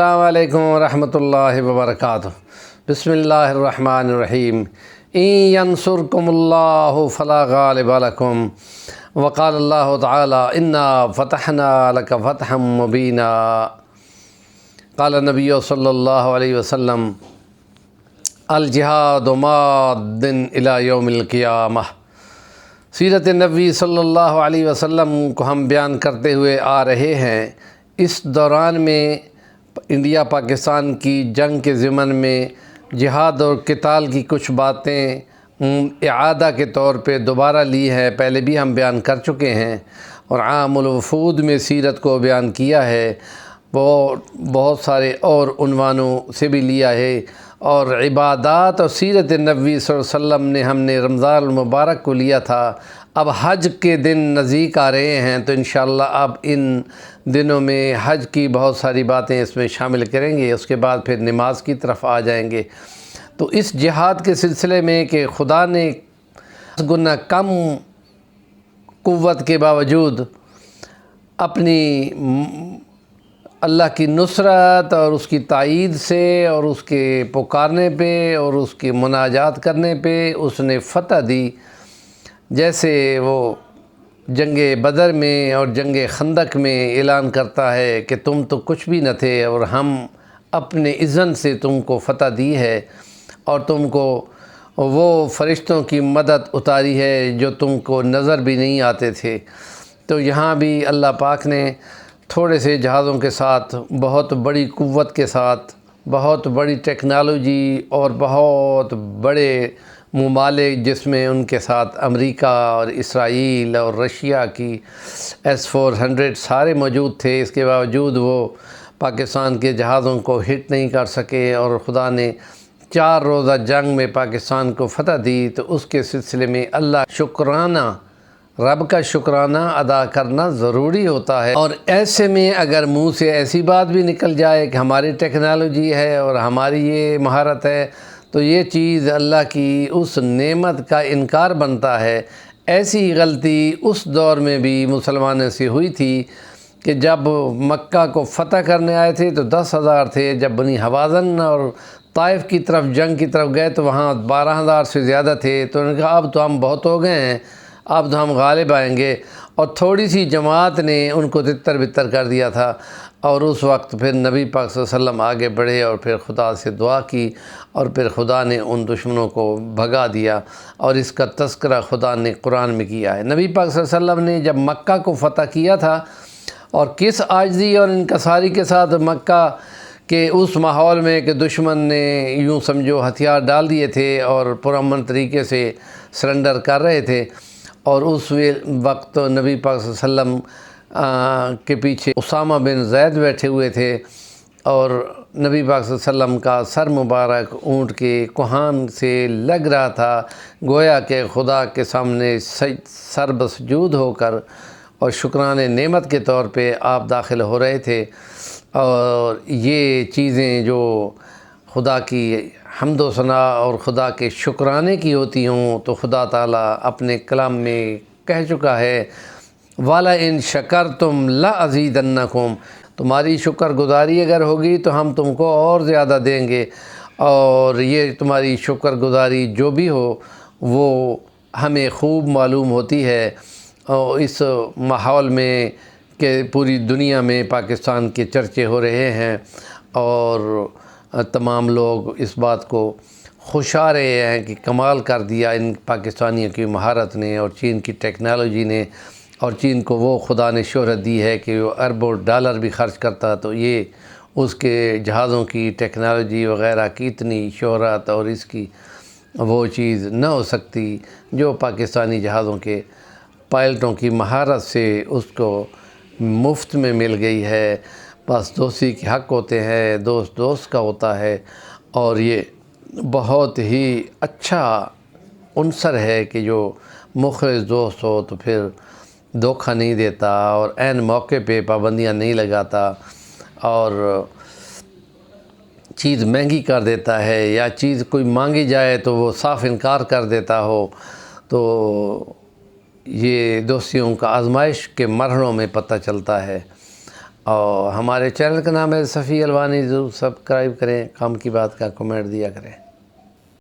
السلام علیکم ورحمۃ اللہ وبرکاتہ۔ بسم اللہ الرحمن الرحیم۔ ان ینصرکم اللہ فلا غالب لکم وقال اللہ تعالی انا فتحنا لک فتحا مبینا۔ قال النبی صلی اللہ علیہ وسلم الجہاد ماض الی یوم القیامہ۔ سیرت نبی صلی اللہ علیہ وسلم کو ہم بیان کرتے ہوئے آ رہے ہیں۔ اس دوران میں انڈیا پاکستان کی جنگ کے ضمن میں جہاد اور قتال کی کچھ باتیں اعادہ کے طور پہ دوبارہ لی ہے۔ پہلے بھی ہم بیان کر چکے ہیں اور عام الوفود میں سیرت کو بیان کیا ہے، بہت سارے اور عنوانوں سے بھی لیا ہے، اور عبادات اور سیرت نبوی صلی اللہ علیہ وسلم نے ہم نے رمضان المبارک کو لیا تھا۔ اب حج کے دن نزدیک آ رہے ہیں تو انشاءاللہ اب ان دنوں میں حج کی بہت ساری باتیں اس میں شامل کریں گے، اس کے بعد پھر نماز کی طرف آ جائیں گے۔ تو اس جہاد کے سلسلے میں کہ خدا نے گنا کم قوت کے باوجود اپنی اللہ کی نصرت اور اس کی تائید سے اور اس کے پکارنے پہ اور اس کے مناجات کرنے پہ اس نے فتح دی۔ جیسے وہ جنگ بدر میں اور جنگ خندق میں اعلان کرتا ہے کہ تم تو کچھ بھی نہ تھے اور ہم اپنے اذن سے تم کو فتح دی ہے اور تم کو وہ فرشتوں کی مدد اتاری ہے جو تم کو نظر بھی نہیں آتے تھے۔ تو یہاں بھی اللہ پاک نے تھوڑے سے جہازوں کے ساتھ بہت بڑی قوت کے ساتھ بہت بڑی ٹیکنالوجی اور بہت بڑے ممالک جس میں ان کے ساتھ امریکہ اور اسرائیل اور رشیا کی S-400 سارے موجود تھے، اس کے باوجود وہ پاکستان کے جہازوں کو ہٹ نہیں کر سکے اور خدا نے 4 روزہ جنگ میں پاکستان کو فتح دی۔ تو اس کے سلسلے میں رب کا شکرانہ ادا کرنا ضروری ہوتا ہے، اور ایسے میں اگر منہ سے ایسی بات بھی نکل جائے کہ ہماری ٹیکنالوجی ہے اور ہماری یہ مہارت ہے تو یہ چیز اللہ کی اس نعمت کا انکار بنتا ہے۔ ایسی غلطی اس دور میں بھی مسلمانوں سے ہوئی تھی کہ جب مکہ کو فتح کرنے آئے تھے تو 10,000 تھے، جب بنی حوازن اور طائف کی طرف جنگ کی طرف گئے تو وہاں 12,000 سے زیادہ تھے۔ تو انہوں نے کہا اب تو ہم بہت ہو گئے ہیں، اب تو ہم غالب آئیں گے، اور تھوڑی سی جماعت نے ان کو تتر بتر کر دیا تھا۔ اور اس وقت پھر نبی پاک صلی اللہ علیہ وسلم آگے بڑھے اور پھر خدا سے دعا کی اور پھر خدا نے ان دشمنوں کو بھگا دیا، اور اس کا تذکرہ خدا نے قرآن میں کیا ہے۔ نبی پاک صلی اللہ علیہ وسلم نے جب مکہ کو فتح کیا تھا اور کس عاجزی اور انکساری کے ساتھ مکہ کے اس ماحول میں کہ دشمن نے یوں سمجھو ہتھیار ڈال دیے تھے اور پرامن طریقے سے سرنڈر کر رہے تھے، اور اس وقت نبی پاک صلی اللہ علیہ وسلم کے پیچھے اسامہ بن زید بیٹھے ہوئے تھے، اور نبی پاک صلی اللہ علیہ وسلم کا سر مبارک اونٹ کے کوہان سے لگ رہا تھا، گویا کہ خدا کے سامنے سر بسجود ہو کر اور شکران نعمت کے طور پہ آپ داخل ہو رہے تھے۔ اور یہ چیزیں جو خدا کی حمد و ثنا اور خدا کے شکرانے کی ہوتی ہوں تو خدا تعالیٰ اپنے کلام میں کہہ چکا ہے وَلَئِن شَكَرْتُمْ لَأَزِيدَنَّكُمْ، تمہاری شکر گزاری اگر ہوگی تو ہم تم کو اور زیادہ دیں گے۔ اور یہ تمہاری شکر گزاری جو بھی ہو وہ ہمیں خوب معلوم ہوتی ہے، اور اس ماحول میں کہ پوری دنیا میں پاکستان کے چرچے ہو رہے ہیں اور تمام لوگ اس بات کو خوش آ رہے ہیں کہ کمال کر دیا ان پاکستانیوں کی مہارت نے اور چین کی ٹیکنالوجی نے، اور چین کو وہ خدا نے شہرت دی ہے کہ وہ اربوں ڈالر بھی خرچ کرتا، تو یہ اس کے جہازوں کی ٹیکنالوجی وغیرہ کی اتنی شہرت اور اس کی وہ چیز نہ ہو سکتی جو پاکستانی جہازوں کے پائلٹوں کی مہارت سے اس کو مفت میں مل گئی ہے۔ بس دوستی کے حق ہوتے ہیں، دوست کا ہوتا ہے، اور یہ بہت ہی اچھا عنصر ہے کہ جو مخلص دوست ہو تو پھر دھوکہ نہیں دیتا اور عین موقع پہ پابندیاں نہیں لگاتا اور چیز مہنگی کر دیتا ہے، یا چیز کوئی مانگی جائے تو وہ صاف انکار کر دیتا ہو۔ تو یہ دوستیوں کا آزمائش کے مرحلوں میں پتہ چلتا ہے۔ اور ہمارے چینل کا نام ہے صفی الوانی، ضرور سبسکرائب کریں، کام کی بات کا کمنٹ دیا کریں۔